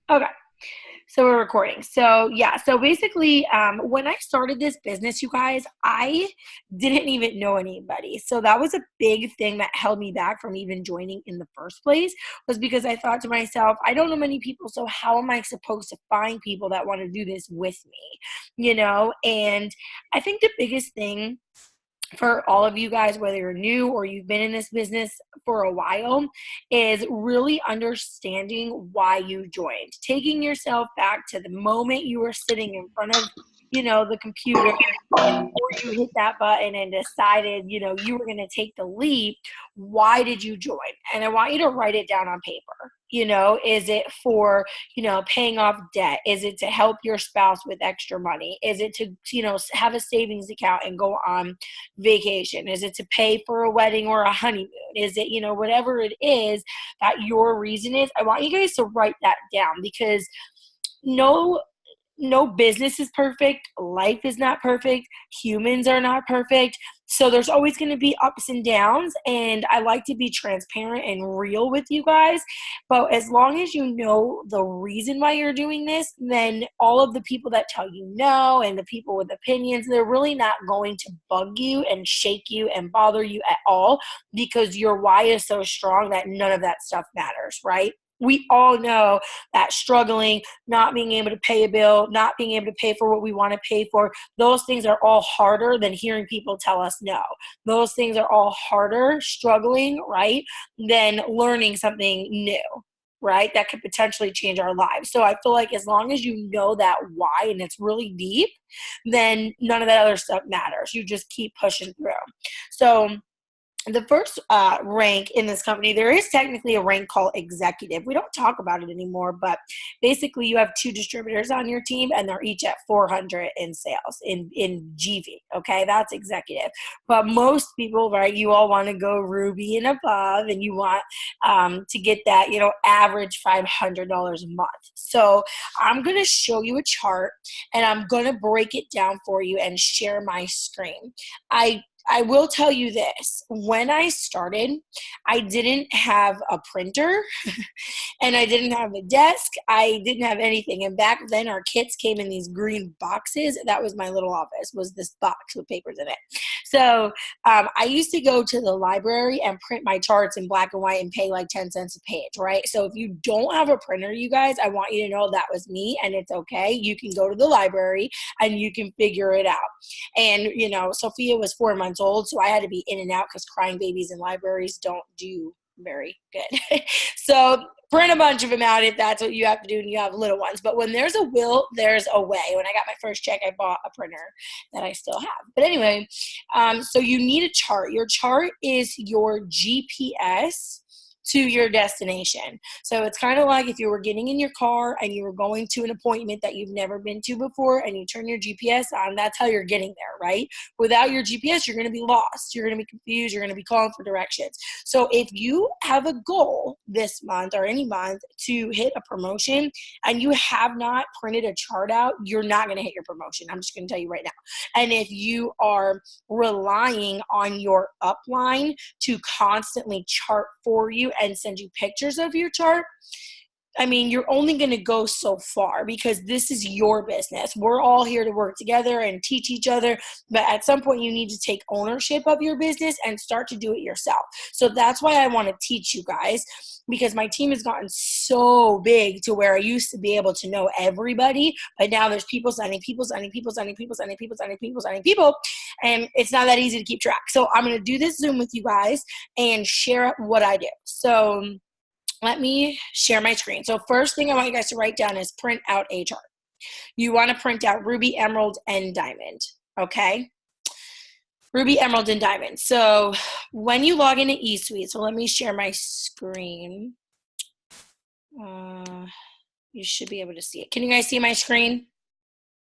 Okay. So we're recording. So yeah, so basically, when I started this business, you guys, I didn't even know anybody. So that was a big thing that held me back from even joining in the first place, was because I thought to myself, I don't know many people, so how am I supposed to find people that want to do this with me? And I think the biggest thing for all of you guys, whether you're new or you've been in this business for a while, is really understanding why you joined. Taking yourself back to the moment you were sitting in front of, the computer, before you hit that button and decided, you were going to take the leap. Why did you join? And I want you to write it down on paper. Is it for, paying off debt? Is it to help your spouse with extra money? Is it to, have a savings account and go on vacation? Is it to pay for a wedding or a honeymoon? Is it, whatever it is that your reason is? I want you guys to write that down, because no business is perfect. Life is not perfect. Humans are not perfect. So there's always going to be ups and downs. And I like to be transparent and real with you guys. But as long as you know the reason why you're doing this, then all of the people that tell you no and the people with opinions, they're really not going to bug you and shake you and bother you at all, because your why is so strong that none of that stuff matters, right? We all know that struggling, not being able to pay a bill, not being able to pay for what we want to pay for, those things are all harder than hearing people tell us no. Those things are all harder, struggling, right, than learning something new, right, that could potentially change our lives. So I feel like as long as you know that why and it's really deep, then none of that other stuff matters. You just keep pushing through. So the first rank in this company, there is technically a rank called executive. We don't talk about it anymore, but basically you have 2 distributors on your team and they're each at 400 in sales in GV. Okay, that's executive. But most people, right, you all want to go Ruby and above, and you want to get that, average $500 a month. So I'm going to show you a chart and I'm going to break it down for you and share my screen. I will tell you this. When I started, I didn't have a printer and I didn't have a desk. I didn't have anything. And back then, our kits came in these green boxes. That was my little office, was this box with papers in it. So I used to go to the library and print my charts in black and white and pay like 10 cents a page, right? So if you don't have a printer, you guys, I want you to know that was me, and it's okay. You can go to the library and you can figure it out. And, Sophia was 4 months old, so I had to be in and out because crying babies in libraries don't do very good. So print a bunch of them out if that's what you have to do and you have little ones. But when there's a will, there's a way. When I got my first check, I bought a printer that I still have. But anyway, so you need a chart. Your chart is your GPS to your destination. So it's kind of like if you were getting in your car and you were going to an appointment that you've never been to before and you turn your GPS on, that's how you're getting there, right? Without your GPS, you're going to be lost. You're going to be confused. You're going to be calling for directions. So if you have a goal this month or any month to hit a promotion and you have not printed a chart out, you're not going to hit your promotion. I'm just going to tell you right now. And if you are relying on your upline to constantly chart for you and send you pictures of your chart, I mean, you're only going to go so far, because this is your business. We're all here to work together and teach each other. But at some point, you need to take ownership of your business and start to do it yourself. So that's why I want to teach you guys, because my team has gotten so big to where I used to be able to know everybody. But now there's people signing people, signing people, signing people, signing people, signing people, signing people. And it's not that easy to keep track. So I'm going to do this Zoom with you guys and share what I do. So let me share my screen. So first thing I want you guys to write down is print out a chart. You want to print out Ruby, Emerald, and Diamond, okay? Ruby, Emerald, and Diamond. So when you log into eSuite, so let me share my screen. You should be able to see it. Can you guys see my screen?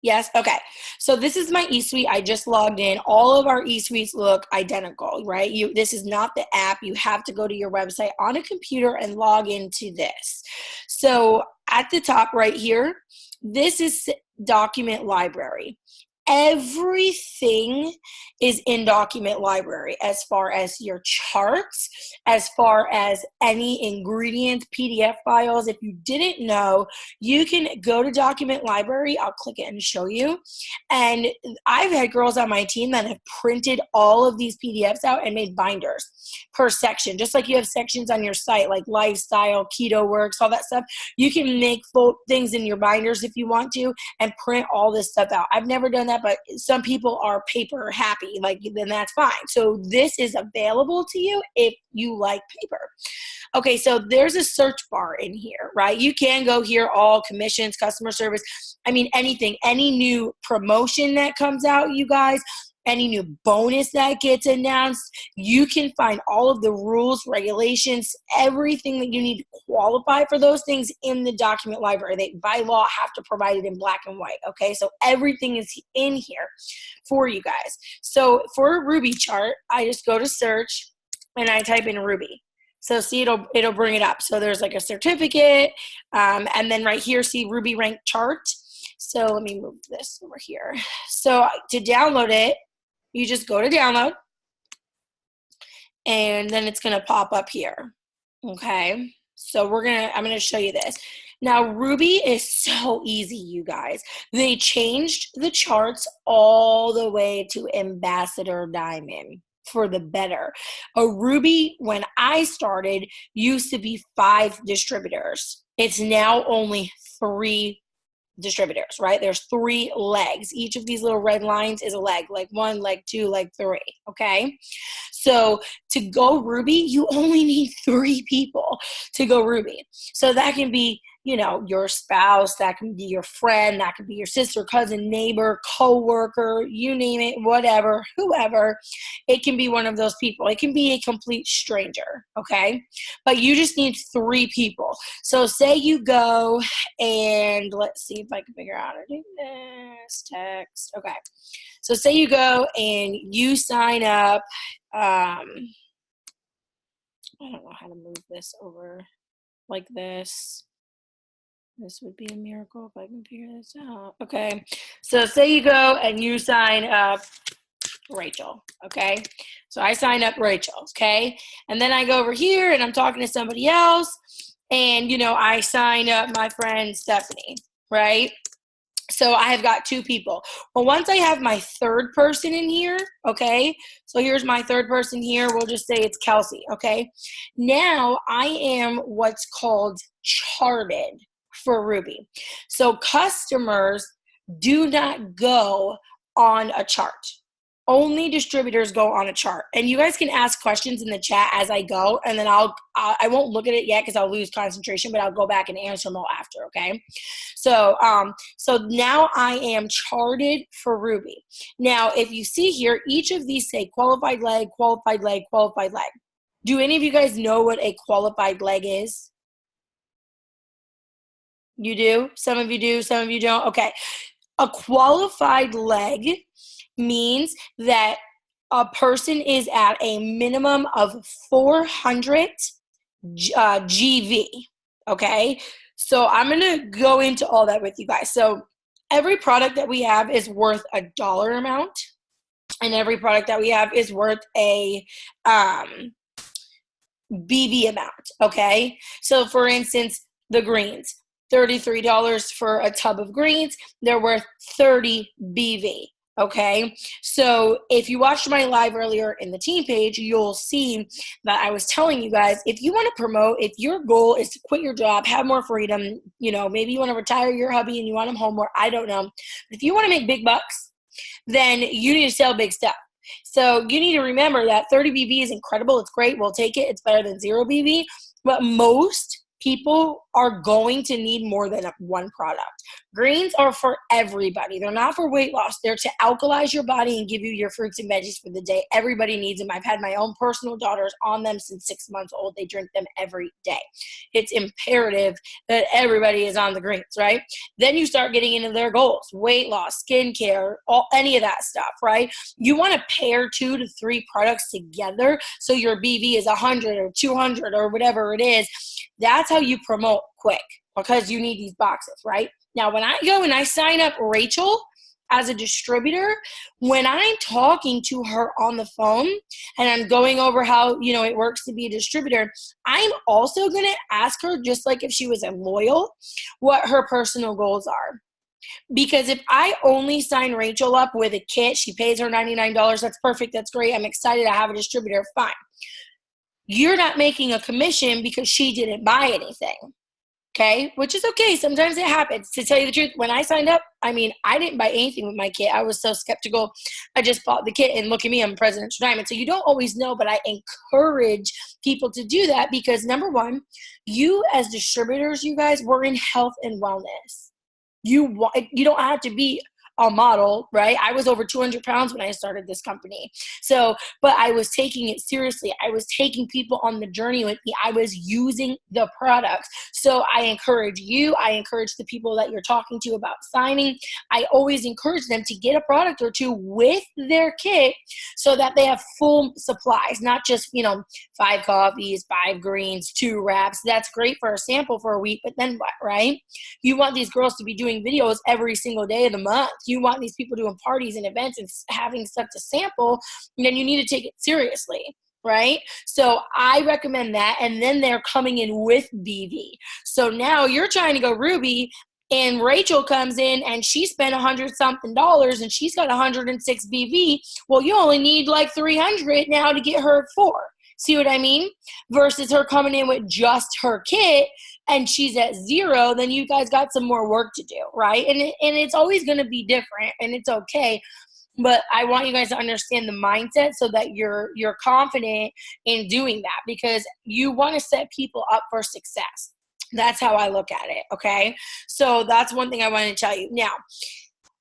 Yes? Okay. So this is my eSuite. I just logged in. All of our eSuites look identical, right? This is not the app. You have to go to your website on a computer and log into this. So at the top right here, this is document library. everything is in document library, as far as your charts, as far as any ingredients, PDF files. If you didn't know, you can go to document library. I'll click it and show you. And I've had girls on my team that have printed all of these PDFs out and made binders per section, just like you have sections on your site, like lifestyle, keto works, all that stuff. You can make full things in your binders if you want to and print all this stuff out. I've never done that, but some people are paper happy, like, then that's fine. So this is available to you if you like paper. Okay, so there's a search bar in here, right? You can go here, all commissions, customer service. I mean, anything, any new promotion that comes out, you guys, any new bonus that gets announced, you can find all of the rules, regulations, everything that you need to qualify for those things in the document library. They, by law, have to provide it in black and white, okay? So everything is in here for you guys. So for a Ruby chart, I just go to search and I type in Ruby. So see, it'll bring it up. So there's like a certificate, and then right here, see Ruby rank chart. So let me move this over here. So to download it, you just go to download, and then it's gonna pop up here. Okay, so I'm gonna show you this. Now Ruby is so easy, you guys. They changed the charts all the way to Ambassador Diamond for the better. A Ruby, when I started, used to be 5 distributors. It's now only 3 distributors, right? There's 3 legs. Each of these little red lines is a leg, like 1, leg 2, leg 3, okay? So to go Ruby, you only need 3 people to go Ruby. So that can be, you know, your spouse, that can be your friend, that can be your sister, cousin, neighbor, coworker, you name it, whatever, whoever. It can be one of those people. It can be a complete stranger, okay? But you just need 3 people. So say you go and let's see if I can figure out how to do this. Text. Okay. So say you go and you sign up. I don't know how to move this over like this. This would be a miracle if I can figure this out. Okay. So say you go and you sign up Rachel. Okay. So I sign up Rachel. Okay. And then I go over here and I'm talking to somebody else. And, you know, I sign up my friend Stephanie. Right. So I have got 2 people. Well, once I have my 3rd person in here, okay, so here's my 3rd person here. We'll just say it's Kelsey, okay? Now I am what's called charted for Ruby. So customers do not go on a chart. Only distributors go on a chart. And you guys can ask questions in the chat as I go, and then I won't look at it yet because I'll lose concentration, but I'll go back and answer them all after, okay? So now I am charted for Ruby. Now, if you see here, each of these say qualified leg, qualified leg, qualified leg. Do any of you guys know what a qualified leg is? You do? Some of you do, some of you don't? Okay. A qualified leg means that a person is at a minimum of 400 GV, okay? So I'm going to go into all that with you guys. So every product that we have is worth a dollar amount, and every product that we have is worth a BV amount, okay? So for instance, the greens, $33 for a tub of greens, they're worth 30 BV. Okay, so if you watched my live earlier in the team page, you'll see that I was telling you guys, if you want to promote, if your goal is to quit your job, have more freedom, you know, maybe you want to retire your hubby and you want him home more, I don't know. But if you want to make big bucks, then you need to sell big stuff. So you need to remember that 30 BV is incredible. It's great. We'll take it. It's better than 0 BV. But most people are going to need more than one product. Greens are for everybody. They're not for weight loss. They're to alkalize your body and give you your fruits and veggies for the day. Everybody needs them. I've had my own personal daughters on them since 6 months old. They drink them every day. It's imperative that everybody is on the greens, right? Then you start getting into their goals, weight loss, skincare, any of that stuff, right? You want to pair 2 to 3 products together so your BV is 100 or 200 or whatever it is. That's how you promote quick, because you need these boxes, right? Now, when I go and I sign up Rachel, as a distributor, when I'm talking to her on the phone and I'm going over how, it works to be a distributor, I'm also going to ask her, just like if she was a loyal, what her personal goals are. Because if I only sign Rachel up with a kit, she pays her $99, that's perfect, that's great, I'm excited to have a distributor, fine. You're not making a commission because she didn't buy anything, okay? Which is okay, sometimes it happens. To tell you the truth, when I signed up, I didn't buy anything with my kit. I was so skeptical. I just bought the kit, and look at me, I'm Presidential Diamond. So you don't always know, but I encourage people to do that because, number one, you as distributors, you guys, we're in health and wellness. You don't have to be a model, right? I was over 200 pounds when I started this company. So, but I was taking it seriously. I was taking people on the journey with me. I was using the products. So I encourage you. I encourage the people that you're talking to about signing. I always encourage them to get a product or two with their kit so that they have full supplies, not just, 5 coffees, 5 greens, 2 wraps. That's great for a sample for a week, but then what, right? You want these girls to be doing videos every single day of the month. You want these people doing parties and events and having stuff to sample, and then you need to take it seriously, right? So I recommend that. And then they're coming in with BV. So now you're trying to go Ruby, and Rachel comes in and she spent $100-something and she's got 106 BV. Well, you only need like 300 now to get her 4. See what I mean? Versus her coming in with just her kit and she's at 0, then you guys got some more work to do, right? And it's always going to be different, and it's okay. But I want you guys to understand the mindset so that you're confident in doing that, because you want to set people up for success. That's how I look at it, okay? So that's one thing I want to tell you. Now,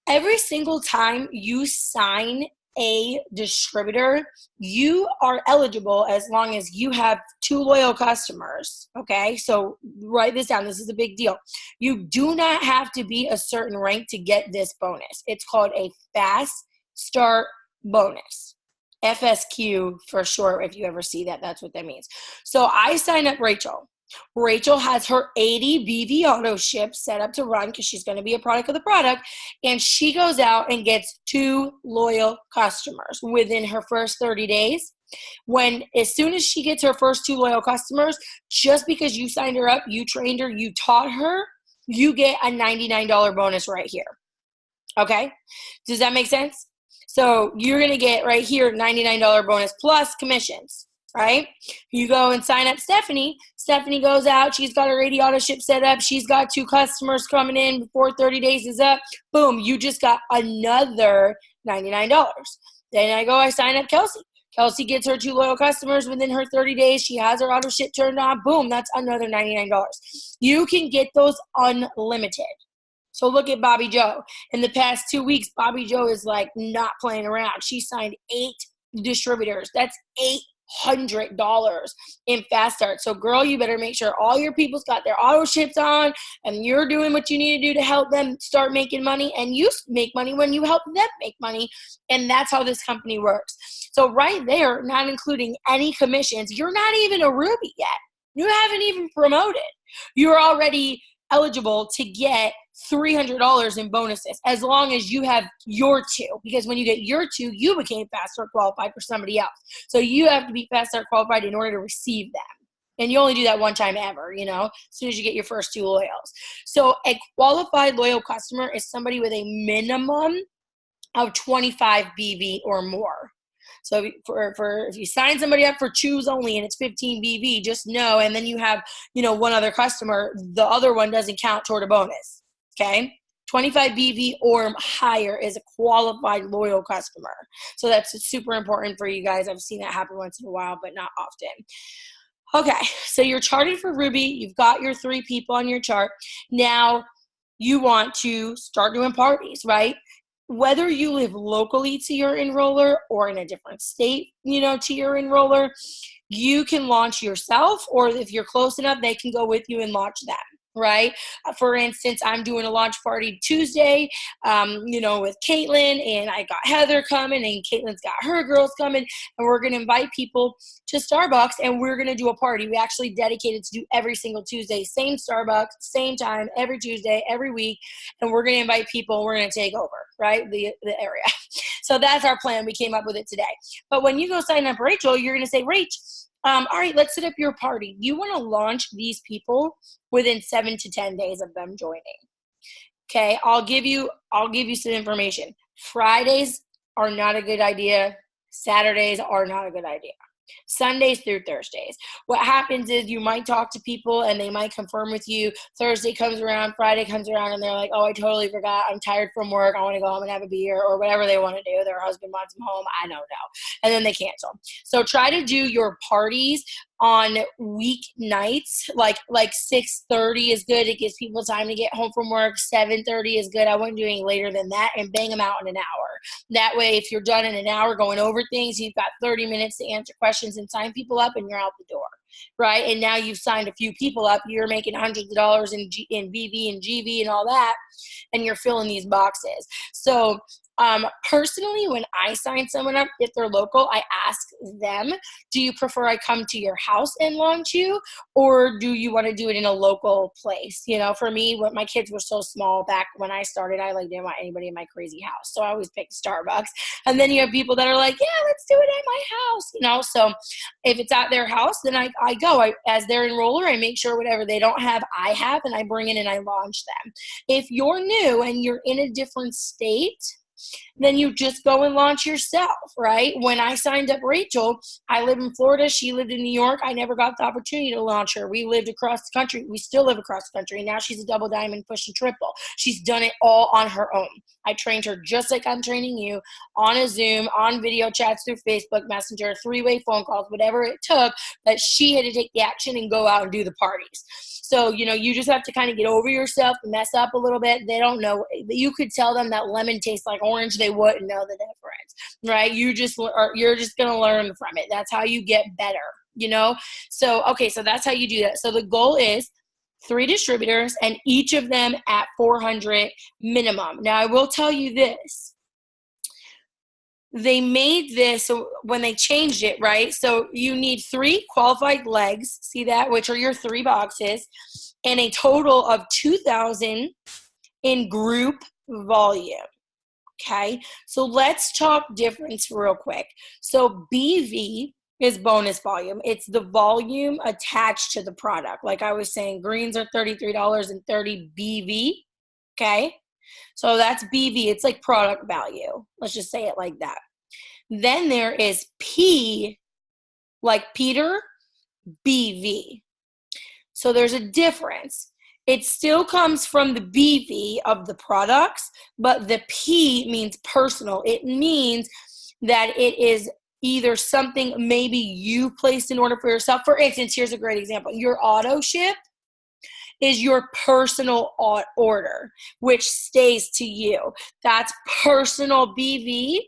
every single time you sign a distributor, you are eligible as long as you have 2 loyal customers, okay? So write this down. This is a big deal. You do not have to be a certain rank to get this bonus. It's called a fast start bonus. FSQ for short. If you ever see that, that's what that means. So I sign up Rachel. Rachel has her 80 BV auto ship set up to run because she's going to be a product of the product, and she goes out and gets 2 loyal customers within her first 30 days. As soon as she gets her first 2 loyal customers, just because you signed her up, you trained her, you taught her, you get a $99 bonus right here. Okay? Does that make sense? So you're going to get right here $99 bonus plus commissions. Right? You go and sign up Stephanie. Stephanie goes out. She's got her 80 auto ship set up. She's got 2 customers coming in before 30 days is up. Boom. You just got another $99. Then I sign up Kelsey. Kelsey gets her 2 loyal customers within her 30 days. She has her auto ship turned on. Boom. That's another $99. You can get those unlimited. So look at Bobby Joe. In the past 2 weeks, Bobby Joe is like not playing around. She signed 8 distributors. That's $800 in fast start. So girl, you better make sure all your people's got their auto ships on and you're doing what you need to do to help them start making money, and you make money when you help them make money. And that's how this company works. So right there, not including any commissions, you're not even a Ruby yet. You haven't even promoted. You're already eligible to get $300 in bonuses as long as you have your 2, because when you get your 2, you became fast start qualified for somebody else. So you have to be fast start qualified in order to receive them. And you only do that one time ever, as soon as you get your first 2 loyals. So a qualified loyal customer is somebody with a minimum of 25 BV or more. So if you sign somebody up for choose only and it's 15 BV, just know, and then you have, 1 other customer, the other one doesn't count toward a bonus, okay? 25 BV or higher is a qualified loyal customer. So that's super important for you guys. I've seen that happen once in a while, but not often. Okay, so you're charted for Ruby. You've got your 3 people on your chart. Now you want to start doing parties, right? Whether you live locally to your enroller or in a different state, to your enroller, you can launch yourself, or if you're close enough, they can go with you and launch them. right? For instance, I'm doing a launch party Tuesday, with Caitlin, and I got Heather coming, and Caitlin's got her girls coming, and we're going to invite people to Starbucks, and we're going to do a party. We actually dedicated to do every single Tuesday, same Starbucks, same time, every Tuesday, every week, and we're going to invite people. We're going to take over, right, the area. So that's our plan. We came up with it today. But when you go sign up Rachel, you're going to say, Rach, all right, let's set up your party. You want to launch these people within 7 to 10 days of them joining. Okay, I'll give you some information. Fridays are not a good idea. Saturdays are not a good idea. Sundays through Thursdays. What happens is you might talk to people and they might confirm with you. Thursday comes around, Friday comes around, and they're like, oh, I totally forgot. I'm tired from work. I want to go home and have a beer, or whatever they want to do. Their husband wants them home. I don't know. And then they cancel. So try to do your parties on weeknights, like 6:30 is good. It gives people time to get home from work. 7:30 is good. I wouldn't do any later than that, and bang them out in an hour. That way, if you're done in an hour going over things, you've got 30 minutes to answer questions and sign people up, and you're out the door, right? And now you've signed a few people up. You're making hundreds of dollars in VV and GV and all that, and you're filling these boxes. So personally, when I sign someone up, if they're local, I ask them, do you prefer I come to your house and launch you, or do you want to do it in a local place? For me, when my kids were so small back when I started, I didn't want anybody in my crazy house. So I always picked Starbucks. And then you have people that are like, yeah, let's do it at my house. So if it's at their house, then I go. As their enroller, I make sure whatever they don't have, I have, and I bring in and I launch them. If you're new and you're in a different state, then you just go and launch yourself, right? When I signed up Rachel, I live in Florida. She lived in New York. I never got the opportunity to launch her. We lived across the country. We still live across the country. And now she's a double diamond, pushing triple. She's done it all on her own. I trained her just like I'm training you, on a Zoom, on video chats through Facebook Messenger, 3-way phone calls, whatever it took, but she had to take the action and go out and do the parties. So, you just have to kind of get over yourself, mess up a little bit. They don't know. You could tell them that lemon tastes like orange. They wouldn't know the difference, right? You're just going to learn from it. That's how you get better, So, okay, so that's how you do that. So the goal is 3 distributors, and each of them at 400 minimum. Now, I will tell you this. They made this, so when they changed it, right? So you need 3 qualified legs, see that, which are your 3 boxes, and a total of 2,000 in group volume. Okay, so let's talk difference real quick. So BV is bonus volume. It's the volume attached to the product. Like I was saying, greens are $33.30 BV. Okay, so that's BV. It's like product value. Let's just say it like that. Then there is P, like Peter, BV. So there's a difference. It still comes from the BV of the products, but the P means personal. It means that it is either something maybe you placed an order for yourself. For instance, here's a great example. Your auto ship is your personal order, which stays to you. That's personal BV.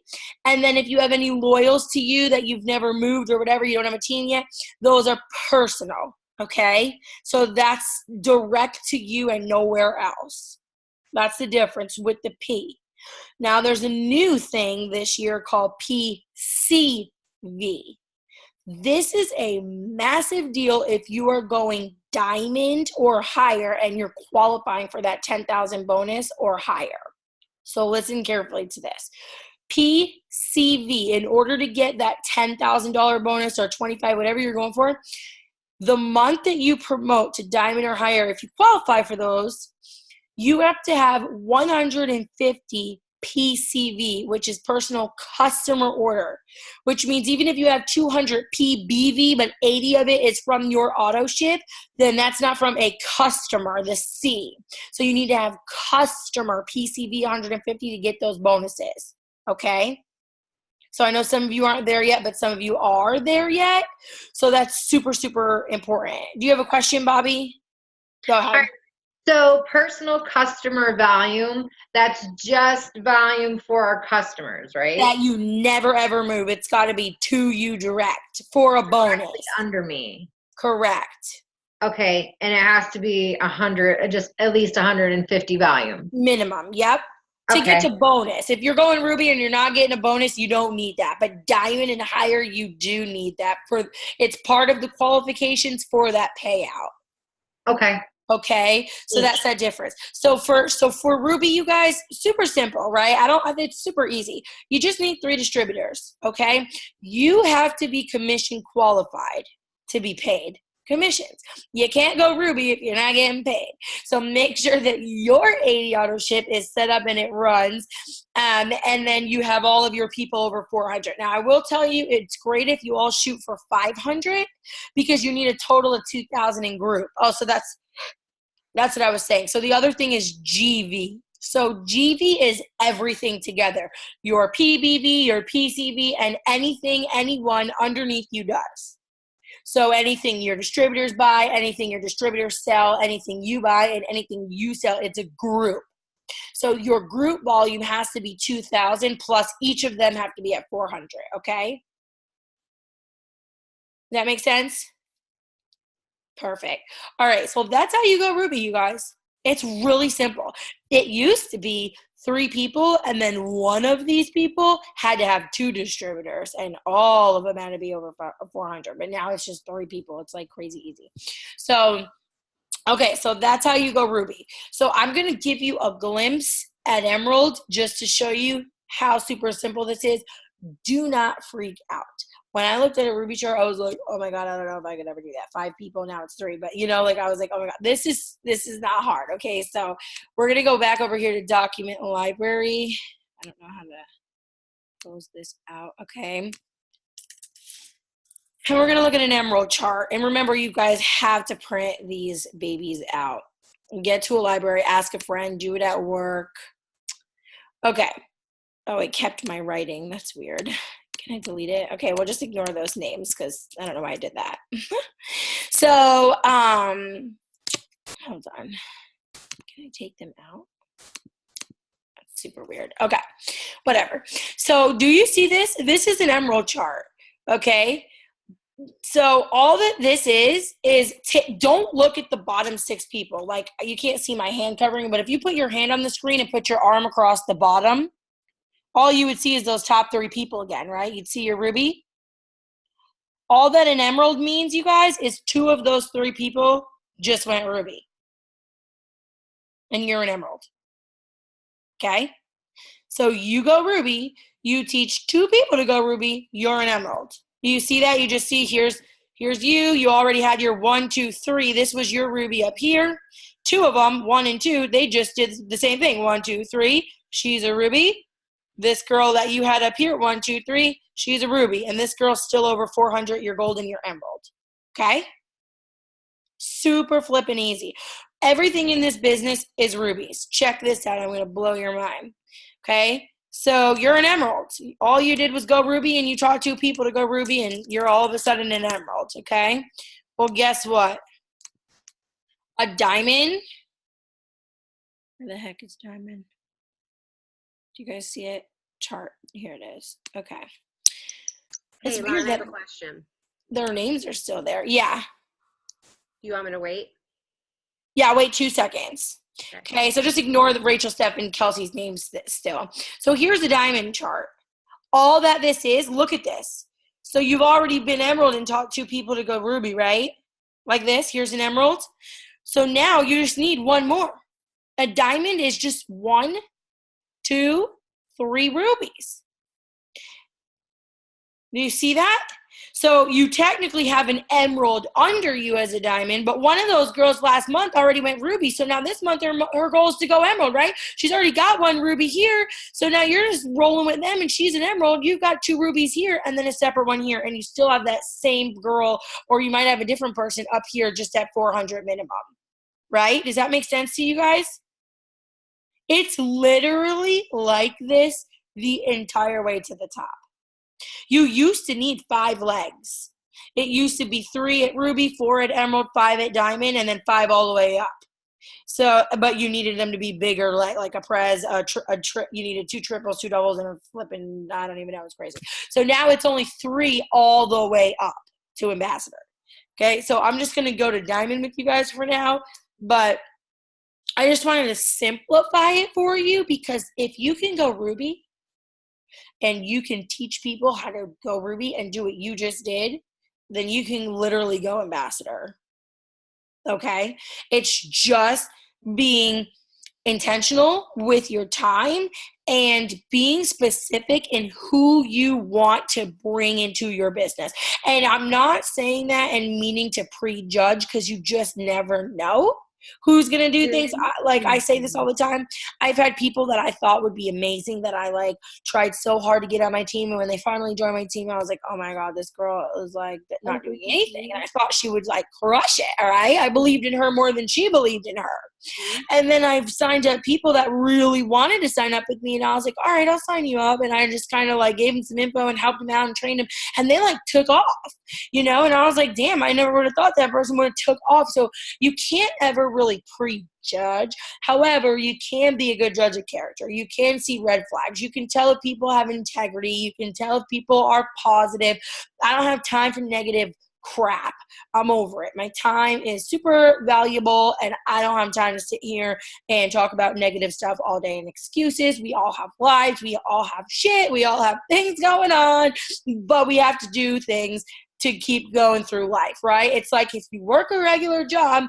And then if you have any loyals to you that you've never moved or whatever, you don't have a team yet, those are personal. Okay, so that's direct to you and nowhere else. That's the difference with the P. Now there's a new thing this year called PCV. This is a massive deal if you are going diamond or higher and you're qualifying for that 10,000 bonus or higher. So listen carefully to this. PCV, in order to get that $10,000 bonus or 25, whatever you're going for, the month that you promote to diamond or higher, if you qualify for those, you have to have 150 PCV, which is personal customer order, which means even if you have 200 PBV, but 80 of it is from your auto ship, then that's not from a customer, the C. So you need to have customer PCV 150 to get those bonuses, okay? So I know some of you aren't there yet, but some of you are there yet. So that's super, super important. Do you have a question, Bobby? Go ahead. Right. So personal customer volume, that's just volume for our customers, right? That you never, ever move. It's got to be to you direct for a bonus. Directly under me. Correct. Okay, and it has to be 100, just at least 150 volume. Minimum, yep. To get Okay. the bonus. If you're going ruby and you're not getting a bonus, you don't need that. But diamond and higher, you do need that. It's part of the qualifications for that payout. Okay. Okay, so that's that difference. So for ruby, you guys, super simple, right? It's super easy. You just need 3 distributors. Okay, you have to be commission qualified to be paid commissions. You can't go ruby if you're not getting paid. So make sure that your 80 auto ship is set up and it runs, and then you have all of your people over 400. Now I will tell you, it's great if you all shoot for 500 because you need a total of 2,000 in group. Oh, so that's what I was saying. So the other thing is GV. So GV is everything together. Your PBV, your PCV, and anything anyone underneath you does. So anything your distributors buy, anything your distributors sell, anything you buy, and anything you sell, it's a group. So your group volume has to be 2,000 plus each of them have to be at 400, okay? That make sense? Perfect. All right, so that's how you go ruby, you guys. It's really simple. It used to be 3 people, and then one of these people had to have 2 distributors, and all of them had to be over 400. But now it's just 3 people. It's like crazy easy. So, okay, so that's how you go ruby. So I'm going to give you a glimpse at emerald just to show you how super simple this is. Do not freak out. When I looked at a ruby chart, I was like, oh my God, I don't know if I could ever do that. 5 people, now it's 3. But I was like, oh my God, this is not hard. Okay, so we're gonna go back over here to document library. I don't know how to close this out. Okay. And we're gonna look at an emerald chart. And remember, you guys have to print these babies out. Get to a library, ask a friend, do it at work. Okay. Oh, it kept my writing. That's weird. Can I delete it? Okay, well, just ignore those names because I don't know why I did that. So, hold on. Can I take them out? That's super weird. Okay, whatever. So, do you see this? This is an emerald chart, okay? So, all that this is don't look at the bottom 6 people. Like, you can't see my hand covering, but if you put your hand on the screen and put your arm across the bottom, all you would see is those top 3 people again, right? You'd see your ruby. All that an emerald means, you guys, is 2 of those 3 people just went ruby. And you're an emerald. Okay? So you go ruby, you teach 2 people to go ruby, you're an emerald. You see that? You just see here's you already had your 1, 2, 3. This was your ruby up here. 2 of them, 1 and 2, they just did the same thing. 1, 2, 3. She's a ruby. This girl that you had up here, 1, 2, 3, she's a ruby. And this girl's still over 400, you're golden, you're emerald. Okay? Super flippin' easy. Everything in this business is rubies. Check this out. I'm going to blow your mind. Okay? So you're an emerald. All you did was go ruby, and you taught 2 people to go ruby, and you're all of a sudden an emerald. Okay? Well, guess what? A diamond. Where the heck is diamond? Do you guys see it? Chart. Here it is. Okay. Hey, it's Lauren, I have a question. Their names are still there. Yeah. You want me to wait? Yeah, wait 2 seconds. Okay, so just ignore the Rachel, Steph, and Kelsey's names still. So here's the diamond chart. All that this is, look at this. So you've already been emerald and taught 2 people to go ruby, right? Like this. Here's an emerald. So now you just need 1 more. A diamond is just 1, 2, 3 rubies. Do you see that? So you technically have an emerald under you as a diamond, but one of those girls last month already went ruby. So now this month her goal is to go emerald, right? She's already got 1 ruby here. So now you're just rolling with them, and she's an emerald. You've got 2 rubies here and then a separate one here, and you still have that same girl, or you might have a different person up here just at 400 minimum, right? Does that make sense to you guys? It's literally like this the entire way to the top. You used to need 5 legs. It used to be 3 at ruby, 4 at emerald, 5 at diamond, and then 5 all the way up. So, but you needed them to be bigger, like a prez, you needed 2 triples, 2 doubles, and a flipping, I don't even know, it's crazy. So now it's only 3 all the way up to ambassador. Okay, so I'm just going to go to diamond with you guys for now, but I just wanted to simplify it for you, because if you can go ruby and you can teach people how to go ruby and do what you just did, then you can literally go ambassador. Okay? It's just being intentional with your time and being specific in who you want to bring into your business. And I'm not saying that and meaning to prejudge, because you just never know who's going to do things. I say this all the time. I've had people that I thought would be amazing that I like tried so hard to get on my team. And when they finally joined my team, I was like, oh my God, this girl is like not doing anything. And I thought she would like crush it. All right. I believed in her more than she believed in her. And then I've signed up people that really wanted to sign up with me. And I was like, all right, I'll sign you up. And I just kind of like gave them some info and helped them out and trained them. And they like took off, and I was like, damn, I never would have thought that person would have took off. So you can't ever really prejudge. However, you can be a good judge of character. You can see red flags. You can tell if people have integrity. You can tell if people are positive. I don't have time for negative crap. I'm over it. My time is super valuable, and I don't have time to sit here and talk about negative stuff all day and excuses. We all have lives. We all have shit. We all have things going on, but we have to do things to keep going through life, right? It's like if you work a regular job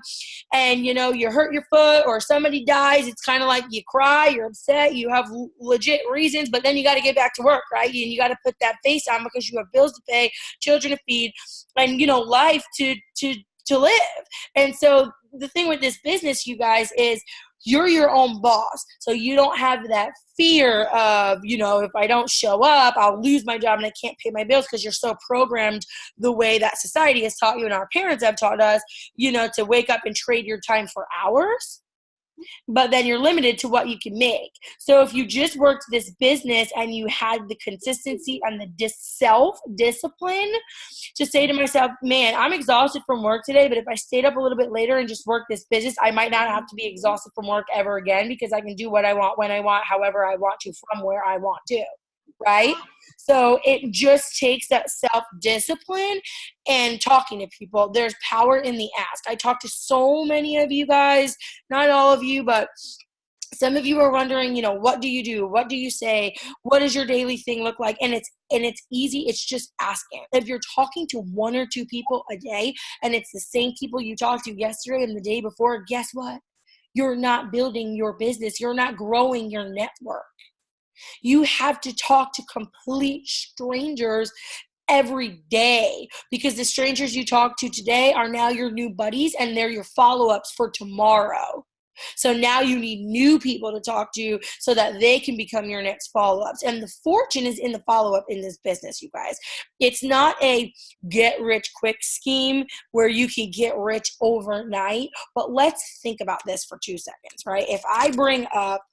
and, you hurt your foot or somebody dies, it's kind of like you cry, you're upset, you have legit reasons, but then you got to get back to work, right? And you got to put that face on because you have bills to pay, children to feed, and, life to live. And so the thing with this business, you guys, is you're your own boss. So you don't have that fear of, if I don't show up, I'll lose my job and I can't pay my bills, because you're so programmed the way that society has taught you and our parents have taught us, to wake up and trade your time for hours. But then you're limited to what you can make. So if you just worked this business and you had the consistency and the self-discipline to say to myself, man, I'm exhausted from work today, but if I stayed up a little bit later and just worked this business, I might not have to be exhausted from work ever again, because I can do what I want, when I want, however I want to, from where I want to, right? So it just takes that self-discipline and talking to people. There's power in the ask. I talk to so many of you guys, not all of you, but some of you are wondering, what do you do? What do you say? What does your daily thing look like? And it's easy. It's just asking. If you're talking to one or two people a day and it's the same people you talked to yesterday and the day before, guess what? You're not building your business. You're not growing your network. You have to talk to complete strangers every day, because the strangers you talk to today are now your new buddies and they're your follow-ups for tomorrow. So now you need new people to talk to so that they can become your next follow-ups. And the fortune is in the follow-up in this business, you guys. It's not a get-rich-quick scheme where you can get rich overnight. But let's think about this for 2 seconds, right? If I bring up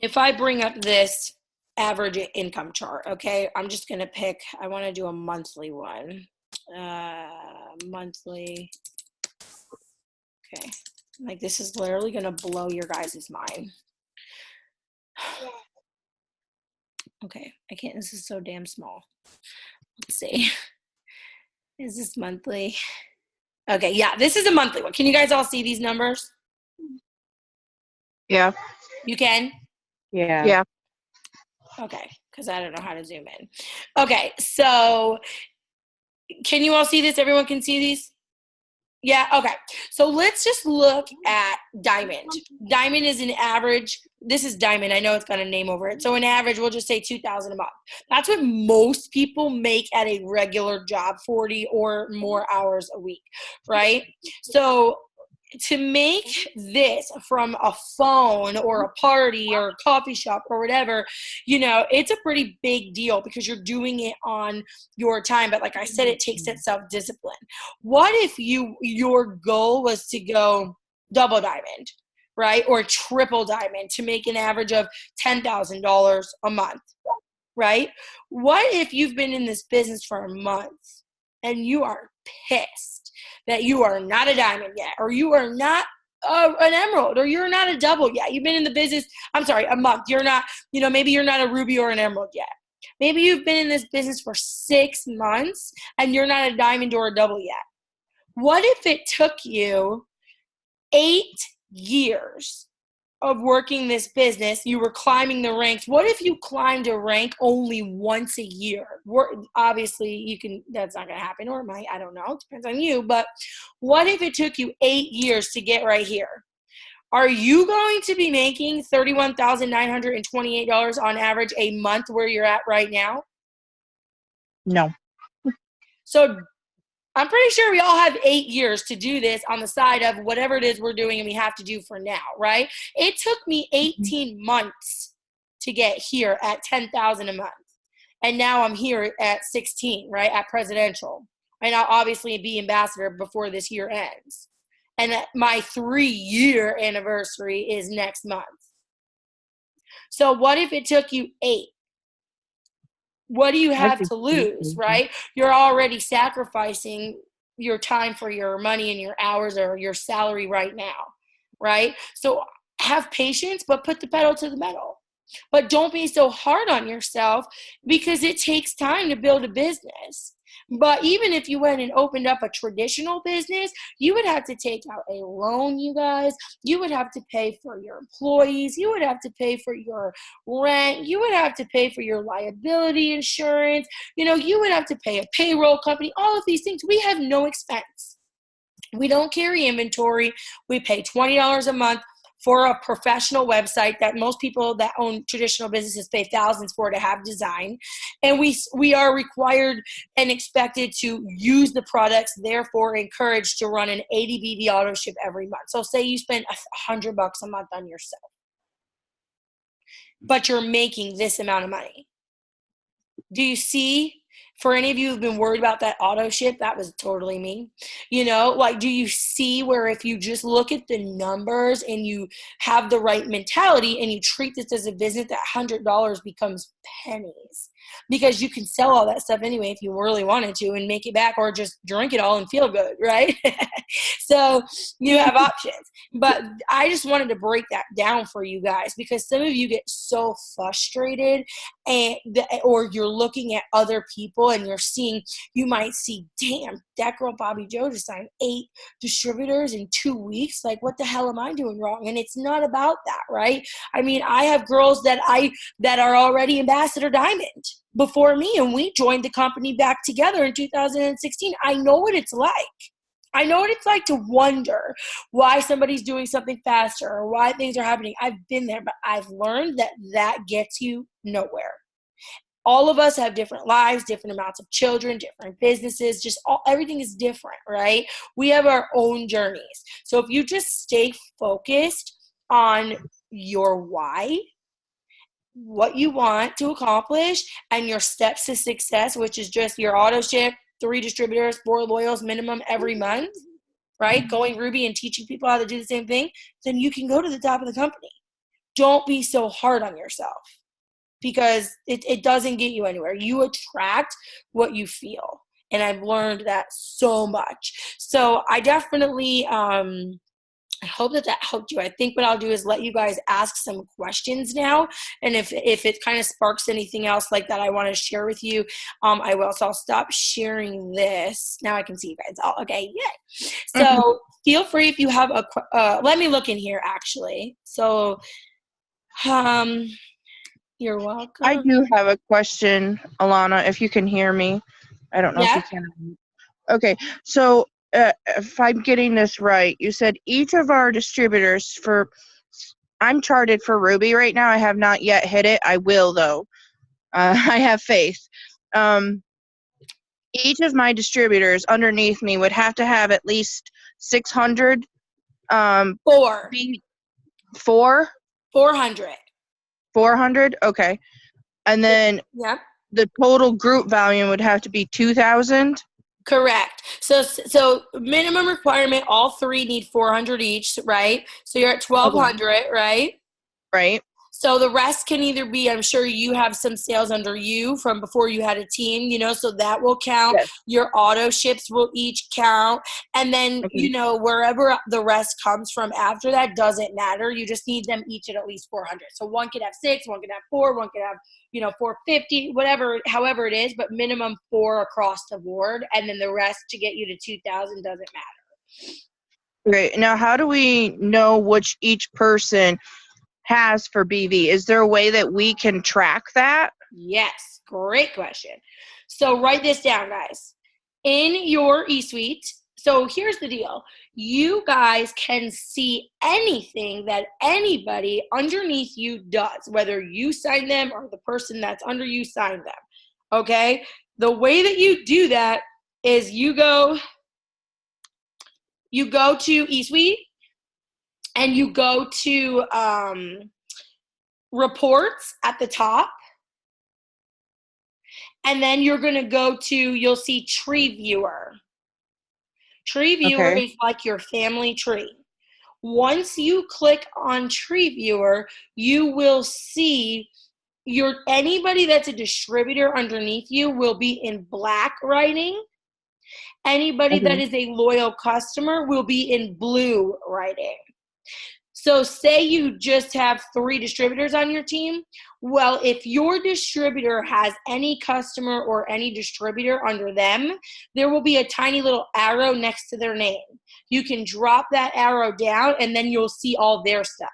if I bring up this average income chart, okay, I'm just going to pick, I want to do a monthly one. Monthly. Okay. Like, this is literally going to blow your guys' mind. Okay. I can't, this is so damn small. Let's see. Is this monthly? Okay, yeah, this is a monthly one. Can you guys all see these numbers? Yeah. You can? Yeah. Yeah. Okay, because I don't know how to zoom in. Okay, so can you all see this? Everyone can see these? Yeah, okay. So let's just look at Diamond. Diamond is an average. This is Diamond. I know it's got a name over it. So an average, we'll just say $2,000 a month. That's what most people make at a regular job, 40 or more hours a week, right? So to make this from a phone or a party or a coffee shop or whatever, it's a pretty big deal because you're doing it on your time. But like I said, it takes that self-discipline. What if your goal was to go double diamond, right? Or triple diamond to make an average of $10,000 a month, right? What if you've been in this business for a month and you are pissed that you are not a diamond yet, or you are not an emerald, or you're not a double yet. You've been in the business, I'm sorry, a month. You're not, maybe you're not a ruby or an emerald yet. Maybe you've been in this business for 6 months and you're not a diamond or a double yet. What if it took you 8 years of working this business? You were climbing the ranks. What if you climbed a rank only once a year? Obviously, that's not going to happen, or it might, I don't know. It depends on you. But what if it took you 8 years to get right here? Are you going to be making $31,928 on average a month where you're at right now? No. So I'm pretty sure we all have 8 years to do this on the side of whatever it is we're doing and we have to do for now, right? It took me 18 months to get here at $10,000 a month. And now I'm here at 16, right, at presidential. And I'll obviously be ambassador before this year ends. And my 3-year anniversary is next month. So what if it took you 8? What do you have to lose, right? You're already sacrificing your time for your money and your hours or your salary right now, right? So have patience, but put the pedal to the metal. But don't be so hard on yourself, because it takes time to build a business. But even if you went and opened up a traditional business, you would have to take out a loan, you guys. You would have to pay for your employees. You would have to pay for your rent. You would have to pay for your liability insurance. You would have to pay a payroll company, all of these things. We have no expense. We don't carry inventory. We pay $20 a month for a professional website that most people that own traditional businesses pay thousands for to have design. And we are required and expected to use the products, therefore encouraged to run an ADBD auto ship every month. So say you spend $100 a month on yourself, but you're making this amount of money. Do you see? For any of you who've been worried about that auto ship, that was totally me. Do you see where if you just look at the numbers and you have the right mentality and you treat this as a business, that $100 becomes pennies, because you can sell all that stuff anyway if you really wanted to and make it back, or just drink it all and feel good, right? So you have options. But I just wanted to break that down for you guys, because some of you get so frustrated or you're looking at other people and you might see, damn, that girl Bobby Joe just signed 8 distributors in 2 weeks. Like, what the hell am I doing wrong? And it's not about that, right? I mean, I have girls that are already Ambassador Diamond before me, and we joined the company back together in 2016. I know what it's like. I know what it's like to wonder why somebody's doing something faster or why things are happening. I've been there, but I've learned that gets you nowhere. All of us have different lives, different amounts of children, different businesses, everything is different, right? We have our own journeys. So if you just stay focused on your why, what you want to accomplish, and your steps to success, which is just your auto ship, 3 distributors, 4 loyals minimum every month, right? Going Ruby and teaching people how to do the same thing, then you can go to the top of the company. Don't be so hard on yourself, because it doesn't get you anywhere. You attract what you feel. And I've learned that so much. So I definitely I hope that helped you. I think what I'll do is let you guys ask some questions now. And if it kind of sparks anything else like that I want to share with you, I will. So I'll stop sharing this. Now I can see you guys all. Okay, yay. So feel free if you have let me look in here actually. So you're welcome. I do have a question, Alana, if you can hear me. I don't know if you can. Okay, so if I'm getting this right, you said each of our distributors I'm charted for Ruby right now. I have not yet hit it. I will, though. I have faith. Each of my distributors underneath me would have to have at least 600. 400. 400. Okay. And then the total group volume would have to be 2,000. Correct. So minimum requirement, all 3 need 400 each, right? So you're at 1,200, right? Right. So the rest can either be, I'm sure you have some sales under you from before you had a team, you know, so that will count. Yes. Your auto ships will each count. And then, Okay. you know, wherever the rest comes from after that doesn't matter. You just need them each at least 400. So one could have 6, one could have 4, one could have, you know, 450, whatever, however it is, but minimum 4 across the board. And then the rest to get you to 2,000 doesn't matter. Great. Now, how do we know which each person has for BV? Is there a way that we can track that? Yes, great question. So write this down, guys. In your eSuite, so here's the deal. You guys can see anything that anybody underneath you does, whether you sign them or the person that's under you signed them. Okay? The way that you do that is you go to eSuite and you go to reports at the top. And then you're going to go to, you'll see Tree Viewer. Tree Viewer Okay. is like your family tree. Once you click on Tree Viewer, you will see anybody that's a distributor underneath you will be in black writing. Anybody that is a loyal customer will be in blue writing. So say you just have 3 distributors on your team. Well, if your distributor has any customer or any distributor under them, there will be a tiny little arrow next to their name. You can drop that arrow down and then you'll see all their stuff.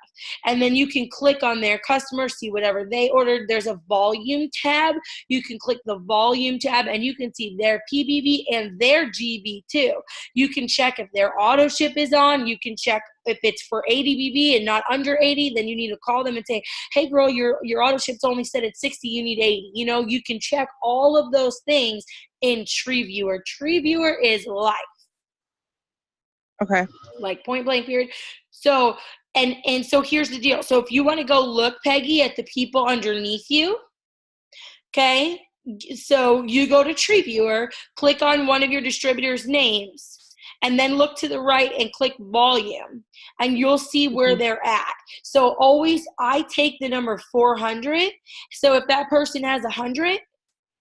And then you can click on their customers, see whatever they ordered. There's a volume tab. You can click the volume tab and you can see their PBV and their GB too. You can check if their auto ship is on. You can check if it's for 80 BB and not under 80, then you need to call them and say, hey girl, your auto ship's only set at 60, you need 80. You know, you can check all of those things in Tree Viewer. Tree Viewer is live. Okay. Like point blank period. So, and so here's the deal. So if you want to go look, Peggy, at the people underneath you, okay, so you go to Tree Viewer, click on one of your distributors' names, and then look to the right and click volume, and you'll see where they're at. So always, I take the number 400. So if that person has 100,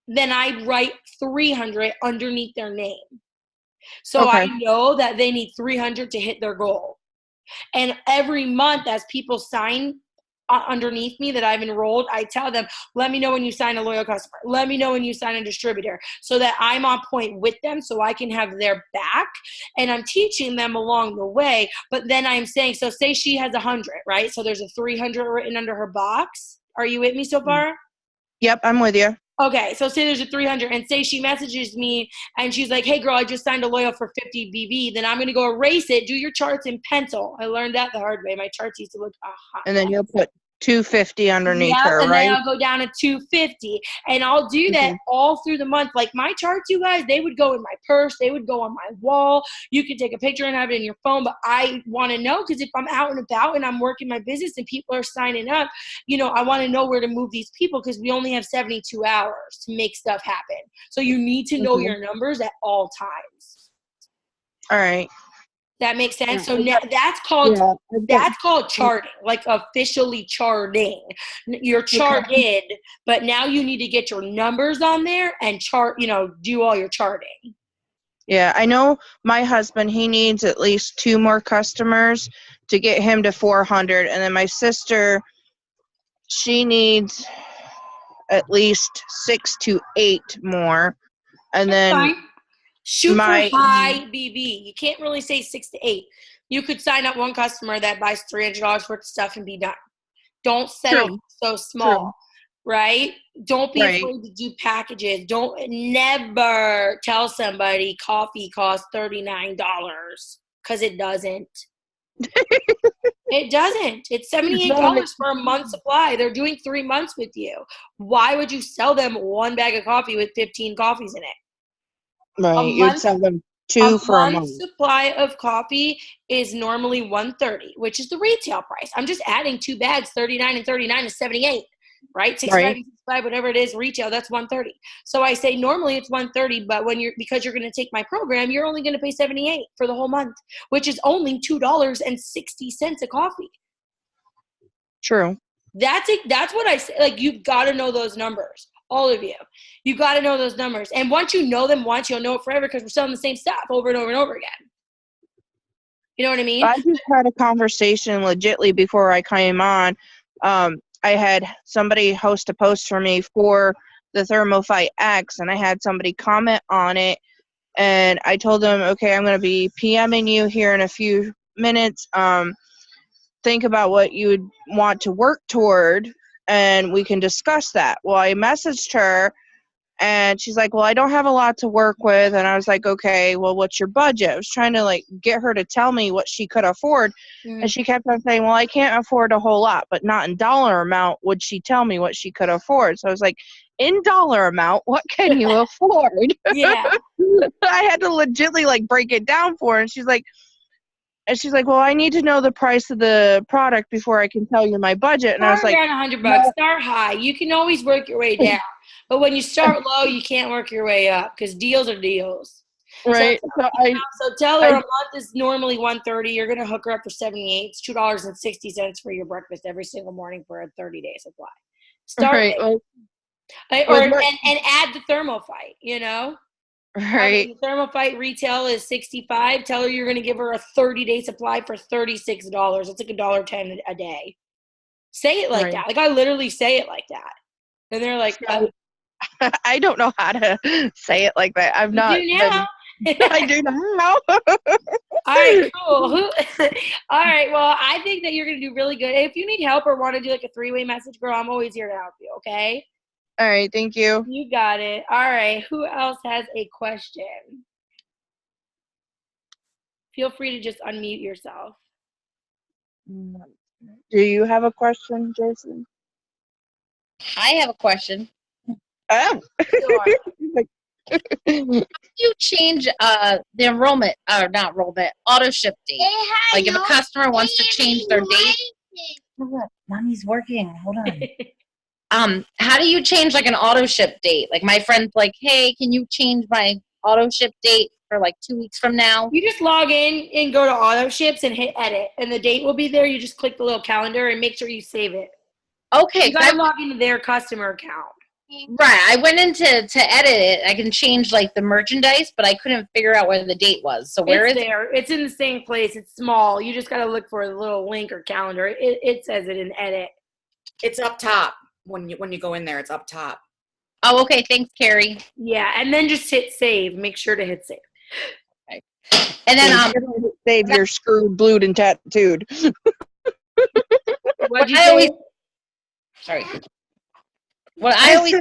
then I write 300 underneath their name. So I know that they need 300 to hit their goal. And every month as people sign underneath me that I've enrolled, I tell them, let me know when you sign a loyal customer. Let me know when you sign a distributor so that I'm on point with them so I can have their back. And I'm teaching them along the way. But then I'm saying, so say she has 100, right? So there's a 300 written under her box. Are you with me so far? Yep, I'm with you. Okay, so say there's a 300 and say she messages me and she's like, hey girl, I just signed a loyal for 50 BB. Then I'm going to go erase it, do your charts in pencil. I learned that the hard way. My charts used to look hot. And then you'll put 250 underneath her, and right? then I'll go down to 250. And I'll do that all through the month. Like my charts, you guys, they would go in my purse. They would go on my wall. You can take a picture and have it in your phone. But I want to know, because if I'm out and about and I'm working my business and people are signing up, you know, I want to know where to move these people because we only have 72 hours to make stuff happen. So you need to know your numbers at all times. All right. That makes sense. So that's called charting, like officially charting. You're charted, but now you need to get your numbers on there and chart, you know, do all your charting. Yeah, I know my husband, he needs at least 2 more customers to get him to 400. And then my sister, she needs at least 6 to 8 more. And then fine. Shoot for high BB. You can't really say 6 to 8. You could sign up one customer that buys $300 worth of stuff and be done. Don't settle so small, right? Don't be afraid to do packages. Don't never tell somebody coffee costs $39 because it doesn't. It doesn't. It's $78 for a month's supply. They're doing 3 months with you. Why would you sell them one bag of coffee with 15 coffees in it? Right, you'd sell them 2 for a month. Supply of coffee is normally $130, which is the retail price. I'm just adding 2 bags, 39 and 39 is 78, right? 65 and 65, whatever it is, retail, that's $130. So I say normally it's $130, but because you're going to take my program, you're only going to pay $78 for the whole month, which is only $2.60 a coffee. True. That's it. That's what I say. Like, you've got to know those numbers. All of you. You got to know those numbers. And once you know them once, you'll know it forever because we're selling the same stuff over and over and over again. You know what I mean? I just had a conversation legitly before I came on. I had somebody host a post for me for the Thermofite X, and I had somebody comment on it, and I told them, okay, I'm going to be PMing you here in a few minutes. Think about what you would want to work toward, and we can discuss that. Well, I messaged her, and she's like, well, I don't have a lot to work with. And I was like, okay, well, what's your budget? I was trying to, like, get her to tell me what she could afford. And she kept on saying, well, I can't afford a whole lot, but not in dollar amount would she tell me what she could afford. So I was like, in dollar amount, what can you afford? Yeah. I had to legitly, like, break it down for her. And she's like, well, I need to know the price of the product before I can tell you my budget. And I was Start like, around $100. Start high. You can always work your way down. But when you start low, you can't work your way up because deals are deals. right. So tell her a month is normally $130. You're going to hook her up for $78. It's $2.60 for your breakfast every single morning for a 30-day supply. Start right. and add the Thermofite, you know? Right. The Thermofite retail is $65. Tell her you're going to give her a 30-day supply for $36. It's like $1.10 a day. Say it like that. Like, I literally say it like that. And they're like, I don't know how to say it like that. I've not. You do now. I do now. All right, cool. All right, well, I think that you're going to do really good. If you need help or want to do like a 3-way message, girl, I'm always here to help you, okay? All right, thank you. You got it. All right, who else has a question? Feel free to just unmute yourself. Do you have a question, Jason? I have a question. Oh. Sure. You change the enrollment, or not enrollment, auto ship date. Like if a customer wants to change their date. Mommy's working. Hold on. How do you change like an auto ship date? Like my friend's like, hey, can you change my auto ship date for like 2 weeks from now? You just log in and go to auto ships and hit edit, and the date will be there. You just click the little calendar and make sure you save it. Okay. You gotta log into their customer account. Right. I went in to edit it. I can change like the merchandise, but I couldn't figure out where the date was. So where is it? There. It's in the same place. It's small. You just gotta look for a little link or calendar. It says it in edit. It's up top. When you go in there, it's up top. Oh, okay. Thanks, Carrie. Yeah, and then just hit save. Make sure to hit save. Okay. And then save your screwed, blued, and tattooed. What'd you say? Sorry. Well, I always.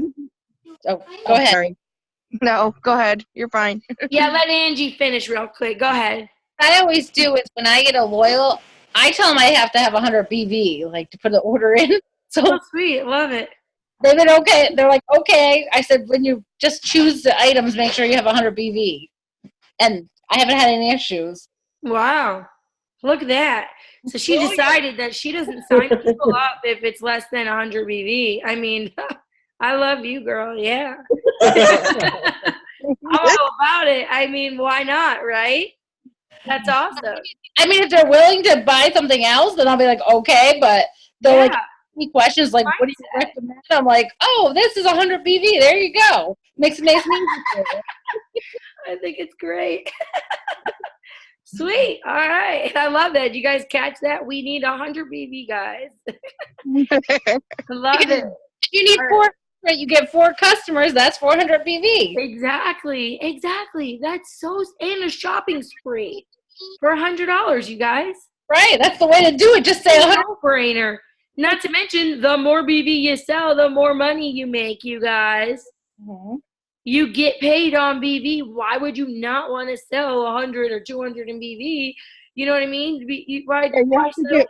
Oh, go ahead. Sorry. No, go ahead. You're fine. Yeah, let Angie finish real quick. Go ahead. What I always do is when I get a loyal, I tell them I have to have 100 BV, like to put the order in. So oh, sweet. Love it. they've been okay. They're like, okay. I said, when you just choose the items, make sure you have 100 BV. And I haven't had any issues. Wow. Look at that. So she decided that she doesn't sign people up if it's less than 100 BV. I mean, I love you, girl. Yeah. I'm all about it. I mean, why not, right? That's awesome. I mean, if they're willing to buy something else, then I'll be like, okay. But they're like, any questions like, what do you recommend? I'm like, oh, this is 100 BV. There you go. Makes me I think it's great. Sweet. All right. I love that. You guys catch that? We need 100 BV, guys. I love it. If you need 4, you get 4 customers. That's 400 BV. Exactly. That's so, and a shopping spree for $100, you guys. Right. That's the way to do it. Just say 100. No-brainer. Not to mention, the more BV you sell, the more money you make, you guys. Mm-hmm. You get paid on BV. Why would you not want to sell 100 or 200 in BV? You know what I mean? Why sell 30?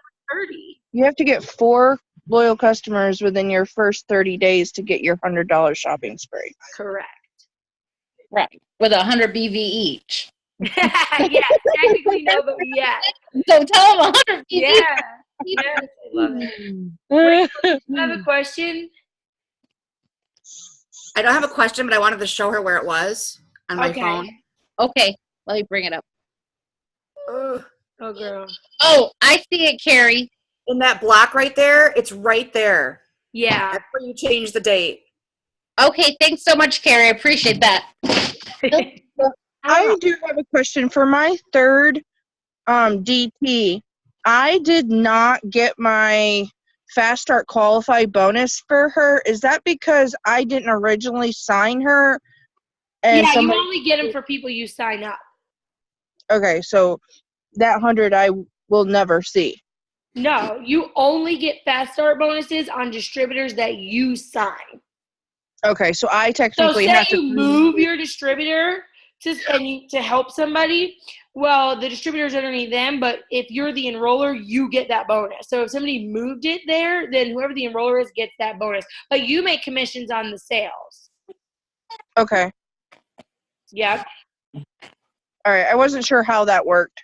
You have to get 4 loyal customers within your first 30 days to get your $100 shopping spree. Correct. Right. With 100 BV each. Yeah, technically no, but yeah. So tell them 100 BV. Yeah. Yes, I love it. Wait, you have a question? I don't have a question, but I wanted to show her where it was on my phone. Okay, let me bring it up. Oh, girl. Oh, I see it, Carrie. in that block right there, it's right there. Yeah. That's where you change the date. Okay, thanks so much, Carrie. I appreciate that. I do have a question for my third DT. I did not get my Fast Start Qualified bonus for her. Is that because I didn't originally sign her? And Yeah, you only get them for people you sign up. Okay, so that 100 I will never see. No, you only get Fast Start bonuses on distributors that you sign. Okay, so I So technically say have to you move your distributor to help somebody, well, the distributor's underneath them, but if you're the enroller, you get that bonus. So if somebody moved it there, then whoever the enroller is gets that bonus. But you make commissions on the sales. Okay. Yep. All right, I wasn't sure how that worked.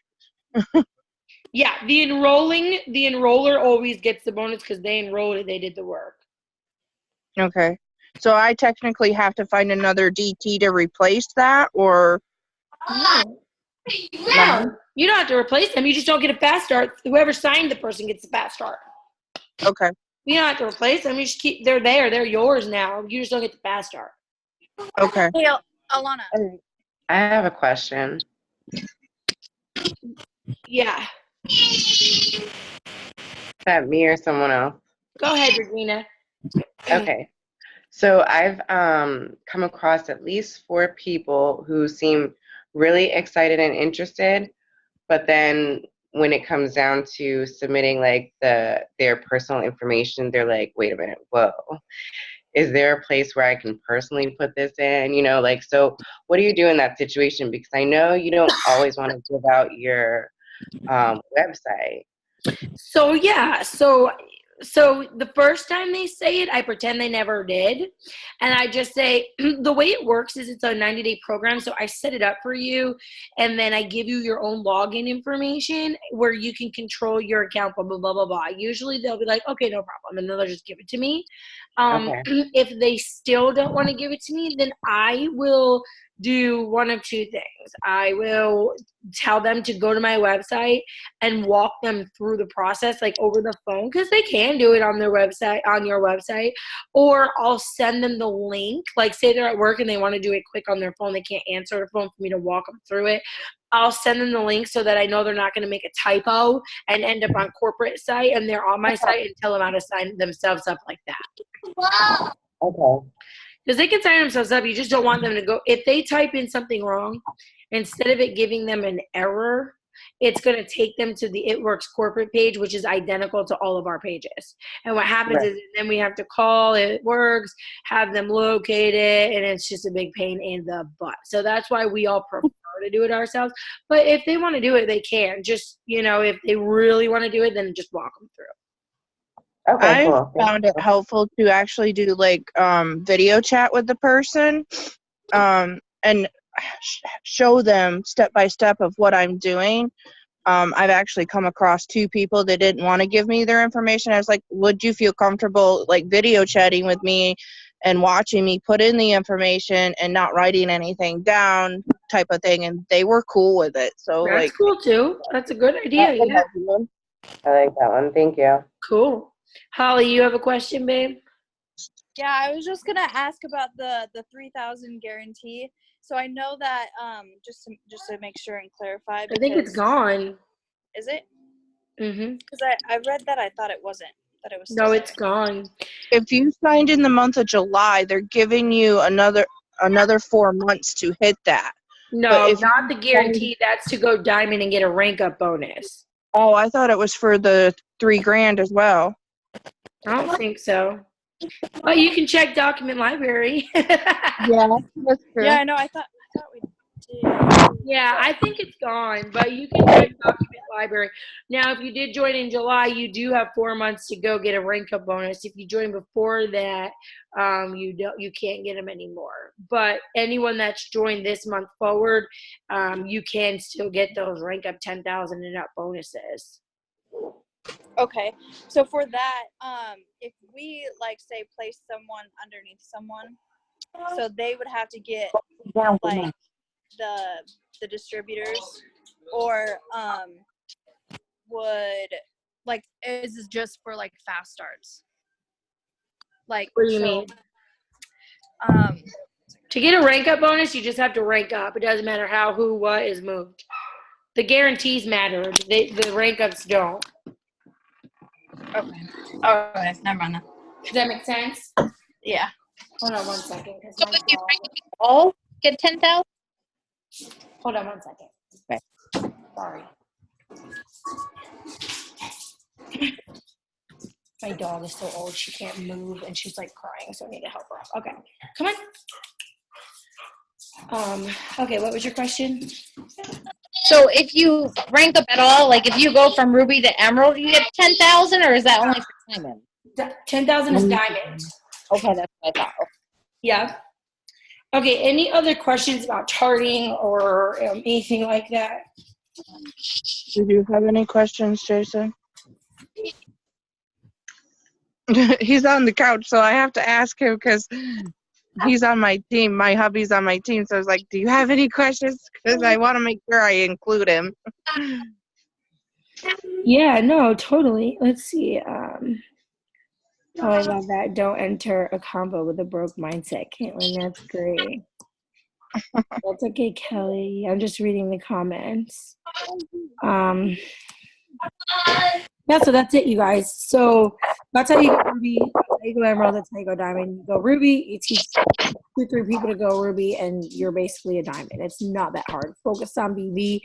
Yeah, the enroller always gets the bonus because they enrolled it, they did the work. Okay. So I technically have to find another DT to replace that, or? No. You don't have to replace them. You just don't get a Fast Start. Whoever signed the person gets the Fast Start. Okay. You don't have to replace them. You just keep, they're there. They're yours now. You just don't get the Fast Start. Okay. Hey, Alana. I have a question. Yeah. Is that me or someone else? Go ahead, Regina. Okay. So I've come across at least 4 people who seem really excited and interested, but then when it comes down to submitting like their personal information, they're like, wait a minute, whoa. Is there a place where I can personally put this in? You know, like, so what do you do in that situation? Because I know you don't always want to give out your website. So yeah, so the first time they say it, I pretend they never did. And I just say, the way it works is it's a 90-day program. So I set it up for you, and then I give you your own login information where you can control your account, blah, blah, blah, blah, blah. Usually they'll be like, okay, no problem. And then they'll just give it to me. Okay. If they still don't want to give it to me, then I will do one of two things. I will tell them to go to my website and walk them through the process, like over the phone, because they can do it on their website, on your website, or I'll send them the link. Like, say they're at work and they want to do it quick on their phone, they can't answer the phone for me to walk them through it. I'll send them the link so that I know they're not going to make a typo and end up on corporate site, and they're on my site, and tell them how to sign themselves up like that. Okay. Because they can sign themselves up. You just don't want them to go. If they type in something wrong, instead of it giving them an error, it's going to take them to the It Works corporate page, which is identical to all of our pages. And what happens is then we have to call It Works, have them locate it, and it's just a big pain in the butt. So that's why we all prefer to do it ourselves. But if they want to do it, they can. Just, if they really want to do it, then just walk them through. Okay, I cool. found it helpful to actually do like video chat with the person and show them step by step of what I'm doing. I've actually come across 2 people that didn't want to give me their information. I was like, would you feel comfortable like video chatting with me and watching me put in the information and not writing anything down type of thing? And they were cool with it. So That's like, cool too. That's a good idea. Yeah. I like that one. Thank you. Cool. Holly, you have a question, babe? Yeah, I was just gonna ask about the 3,000 guarantee. So I know that just to make sure and clarify. I think it's gone. Is it? Mm-hmm. Because I read that, I thought it wasn't. That it was. No, it's gone. if you signed in the month of July, they're giving you another 4 months to hit that. No, not the guarantee. That's to go diamond and get a rank up bonus. Oh, I thought it was for the $3,000 as well. I don't think so. But you can check document library. Yeah, that's true. Yeah, I know. I thought we did. Yeah, I think it's gone, but you can check document library. Now, if you did join in July, you do have 4 months to go get a rank up bonus. If you join before that, you can't get them anymore. But anyone that's joined this month forward, you can still get those rank up 10,000 and up bonuses. Okay, so for that, if we like say place someone underneath someone, so they would have to get like the distributors, or would like, is this just for like fast starts? Like, What do you mean? To get a rank up bonus, you just have to rank up. It doesn't matter how, who, what is moved. The guarantees matter. The rank ups don't. Okay. Okay. Never mind. Does that make sense? Yeah. Hold on one second. So if you rank up all, get 10,000? Hold on one second. Okay. Sorry. My dog is so old she can't move and she's like crying, so I need to help her up. Okay, come on. Okay, what was your question? So if you rank up at all, like if you go from ruby to emerald, you get 10,000, or is that only for diamond? 10,000 is diamond. Okay, that's what I thought. Okay. Yeah. Okay, any other questions about charting or anything like that? Do you have any questions, Jason? He's on the couch, so I have to ask him because he's on my team. My hubby's on my team, so I was like, do you have any questions? Because I want to make sure I include him. Yeah, no, totally. Let's see. Oh, I love that. Don't enter a combo with a broke mindset, Caitlin. That's great. That's okay, Kelly. I'm just reading the comments. Yeah, so that's it, you guys. So that's how you go ruby, that's how you go emerald, that's how you go diamond. You go ruby, you teach 2-3 people to go ruby, and you're basically a diamond. It's not that hard. Focus on BV.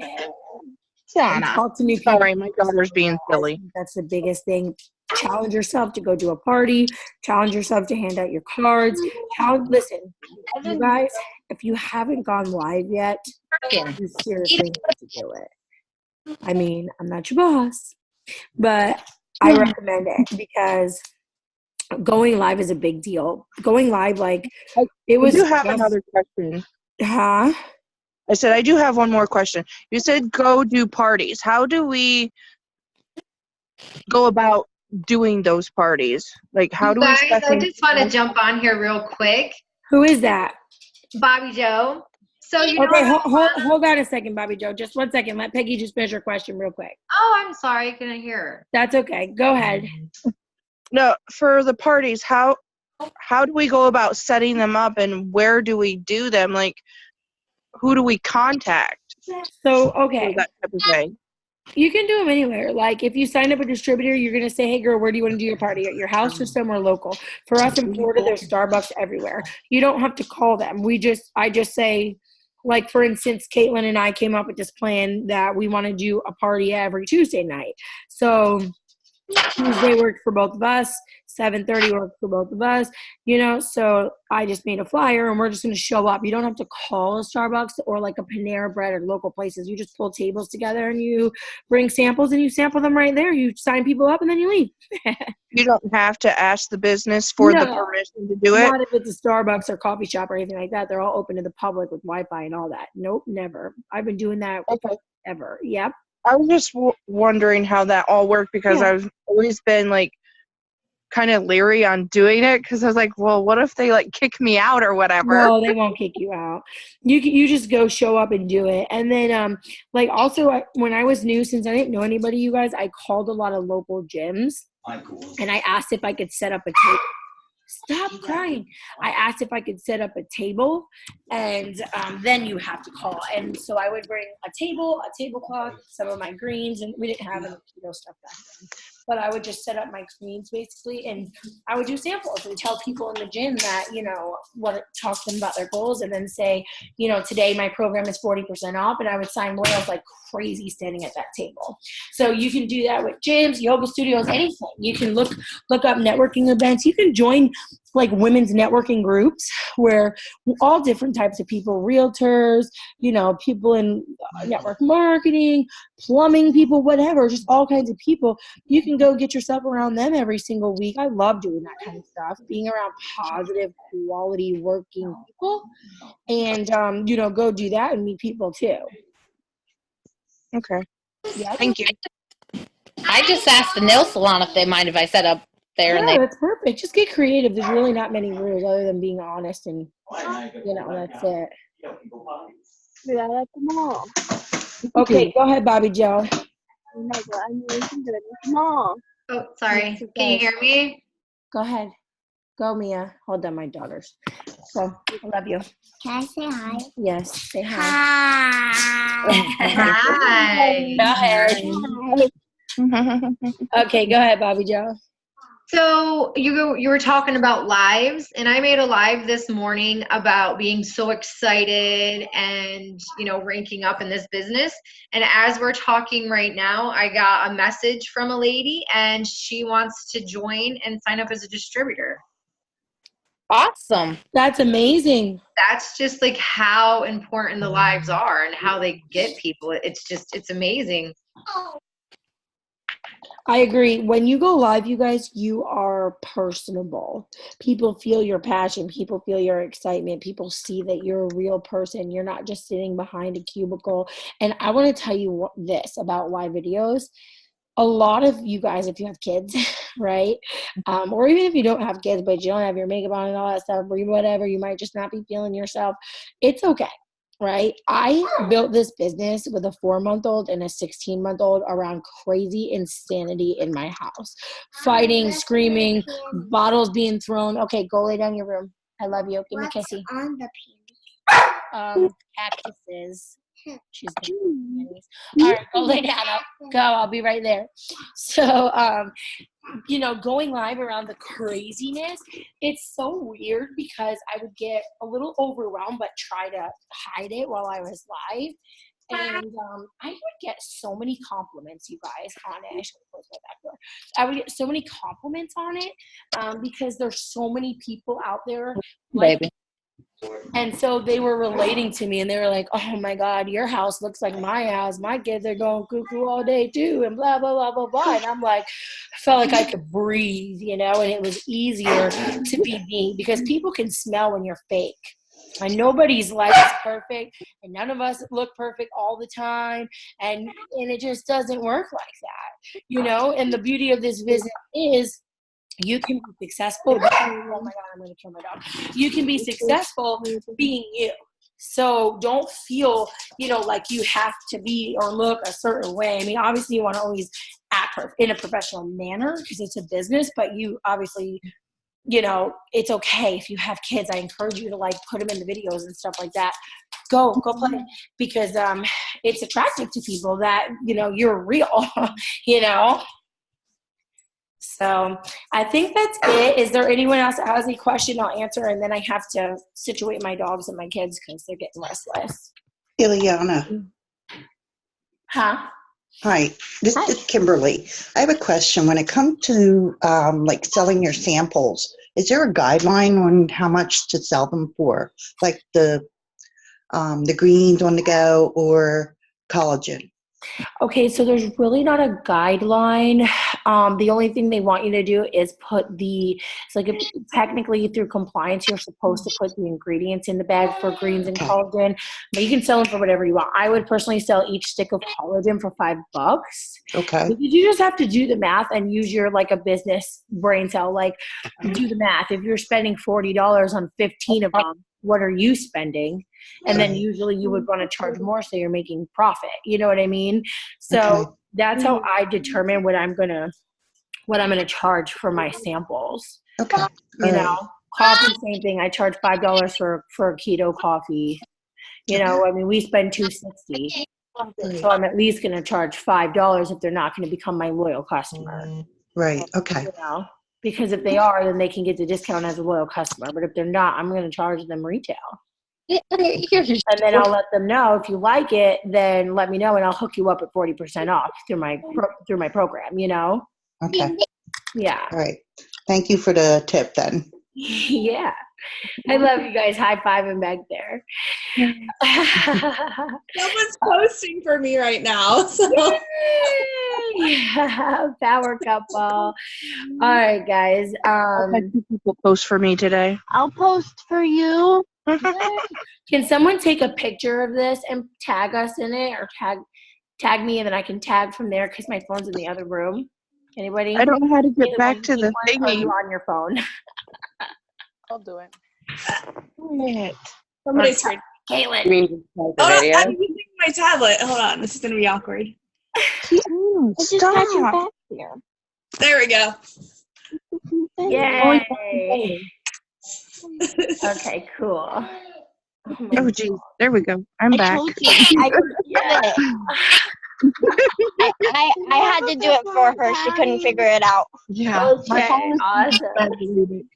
And talk to new people. Sorry, my daughter's being silly. That's the biggest thing. Challenge yourself to go to a party. Challenge yourself to hand out your cards. Listen, you guys, if you haven't gone live yet, you seriously need to do it. I mean, I'm not your boss, but I recommend it because going live is a big deal. Going live, like, it was. I do have another question. Huh? I said, I do have one more question. You said go do parties. How do we go about doing those parties? Like, how do we guys, I just want to jump on here real quick. Who is that? Bobby Joe. So you okay, know hold on a second, Bobby Joe. Just 1 second. Let Peggy just finish her question real quick. Oh, I'm sorry. I couldn't hear her. That's okay. Go ahead. No, for the parties, how do we go about setting them up, and where do we do them? Like, who do we contact? So, okay. For that type of thing. You can do them anywhere. Like, if you sign up a distributor, you're going to say, hey, girl, where do you want to do your party? At your house or somewhere local? For us in Florida, there's Starbucks everywhere. You don't have to call them. I just say, like, for instance, Caitlin and I came up with this plan that we want to do a party every Tuesday night. So Tuesday worked for both of us. 7:30 worked for both of us, so I just made a flyer and we're just going to show up. You don't have to call a Starbucks or like a Panera Bread or local places. You just pull tables together and you bring samples and you sample them right there. You sign people up and then you leave. You don't have to ask the business for the permission to do it? Not if it's a Starbucks or coffee shop or anything like that. They're all open to the public with Wi-Fi and all that. Nope, never. I've been doing that ever. Yep. I was just wondering how that all worked because I've always been like kind of leery on doing it because I was like, well, what if they like kick me out or whatever? No, they won't kick you out. You just go show up and do it. And then like also when I was new, since I didn't know anybody, you guys, I called a lot of local gyms and I asked if I could set up a table. Stop crying. I asked if I could set up a table, and then you have to call. And so I would bring a table, a tablecloth, some of my greens, and we didn't have any keto stuff back then. But I would just set up my greens basically, and I would do samples and tell people in the gym that, talk to them about their goals, and then say, today my program is 40% off, and I would sign whales like crazy standing at that table. So you can do that with gyms, yoga studios, anything. You can look up networking events. You can join like women's networking groups where all different types of people, realtors, people in network marketing, plumbing people, whatever, just all kinds of people. You can go get yourself around them every single week. I love doing that kind of stuff, being around positive, quality working people, and, go do that and meet people too. Okay. Yeah. Thank you. I just asked the nail salon if they mind if I set up there. Yeah, that's perfect. Just get creative. There's really not many rules other than being honest and, that's it. Yeah, that's them all. Okay, go ahead, Bobby Joe. No, but I mean, we can do it. It's small. Oh, sorry. Yes, it Can you does. hear me? Go ahead. Go, Mia. Hold on, my daughters. Go. I love you. Can I say hi? Yes. Say hi. Hi. Go ahead. Okay, go ahead, Bobby Joe. So you were talking about lives, and I made a live this morning about being so excited and ranking up in this business. And as we're talking right now, I got a message from a lady, and she wants to join and sign up as a distributor. Awesome. That's amazing. That's just like how important the lives are and how they get people. It's amazing. I agree. When you go live, you guys, you are personable. People feel your passion. People feel your excitement. People see that you're a real person. You're not just sitting behind a cubicle. And I want to tell you this about live videos. A lot of you guys, if you have kids, right? Or even if you don't have kids, but you don't have your makeup on and all that stuff, or whatever, you might just not be feeling yourself. It's okay. Right? I built this business with a 4-month-old and a 16-month-old around crazy insanity in my house. Fighting, screaming, bottles being thrown. Okay, go lay down in your room. I love you. Give me a kissy. On the Cactuses. She's all right, go lay down. I'll be right there. So, going live around the craziness, it's so weird because I would get a little overwhelmed, but try to hide it while I was live. And I would get so many compliments, you guys, on it. I should close my back door. I would get so many compliments on it because there's so many people out there. Baby. And so they were relating to me, and they were like, oh, my God, your house looks like my house. My kids are going cuckoo all day, too, and blah, blah, blah, blah, blah. And I'm like, I felt like I could breathe, and it was easier to be me because people can smell when you're fake. And nobody's life is perfect, and none of us look perfect all the time, and it just doesn't work like that, And the beauty of this business is you can be successful. Oh my God, I'm going to kill my dog. You can be successful being you. So don't feel, like you have to be or look a certain way. I mean, obviously you want to always act in a professional manner because it's a business, but you obviously, it's okay if you have kids. I encourage you to put them in the videos and stuff like that. Go play because it's attractive to people that, you're real, So I think that's it. Is there anyone else that has any question? I'll answer, and then I have to situate my dogs and my kids because they're getting restless. Ileana. Huh? Hi, this is Kimberly. I have a question. When it comes to selling your samples, is there a guideline on how much to sell them for? Like the greens on the go or collagen? Okay, so there's really not a guideline. The only thing they want you to do is technically through compliance, you're supposed to put the ingredients in the bag for greens and collagen, but you can sell them for whatever you want. I would personally sell each stick of collagen for $5. Okay. Because you just have to do the math and use your a business brain cell. Do the math. If you're spending $40 on 15 of them, what are you spending? And then usually you would want to charge more so you're making profit. You know what I mean? So that's how I determine what I'm gonna charge for my samples. Okay. Coffee, same thing. I charge $5 for a keto coffee. I mean, we spend $2.60. So I'm at least gonna charge $5 if they're not gonna become my loyal customer. Right. Okay. Because if they are, then they can get the discount as a loyal customer. But if they're not, I'm going to charge them retail. And then I'll let them know if you like it, then let me know and I'll hook you up at 40% off through my program, Okay. Yeah. All right. Thank you for the tip then. Yeah. I love you guys high-fiving back there. Someone's posting for me right now. So. Yeah, power couple. All right, guys. I've had 2 people post for me today. I'll post for you. Can someone take a picture of this and tag us in it, or tag me, and then I can tag from there because my phone's in the other room? Anybody? I don't know how to get back to the thingy. On your phone. I'll do it. Wait. Somebody's screen. Caitlin. You mean the I'm video? using my tablet. Hold on. This is going to be awkward. I just got your back here. There we go. Yay. Okay, cool. Oh, geez. There we go. I'm I back. told you. I could do it. I had to do it for her. She couldn't figure it out. Yeah. My Okay, phone is awesome.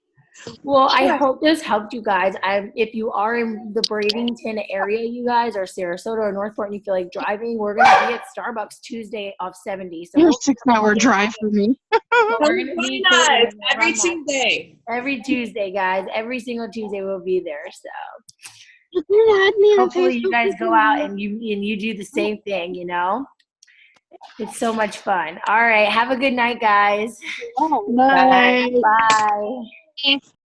Well, I hope this helped you guys. If you are in the Bradenton area, you guys, or Sarasota or Northport, and you feel like driving, we're going to be at Starbucks Tuesday off 70. So You're a 6-hour drive for me. we're going to be Nice. Every Tuesday. Every Tuesday, guys. Every single Tuesday we'll be there. So Hopefully hopefully you guys go out and you do the same thing, you know? It's so much fun. All right. Have a good night, guys. Bye. Bye.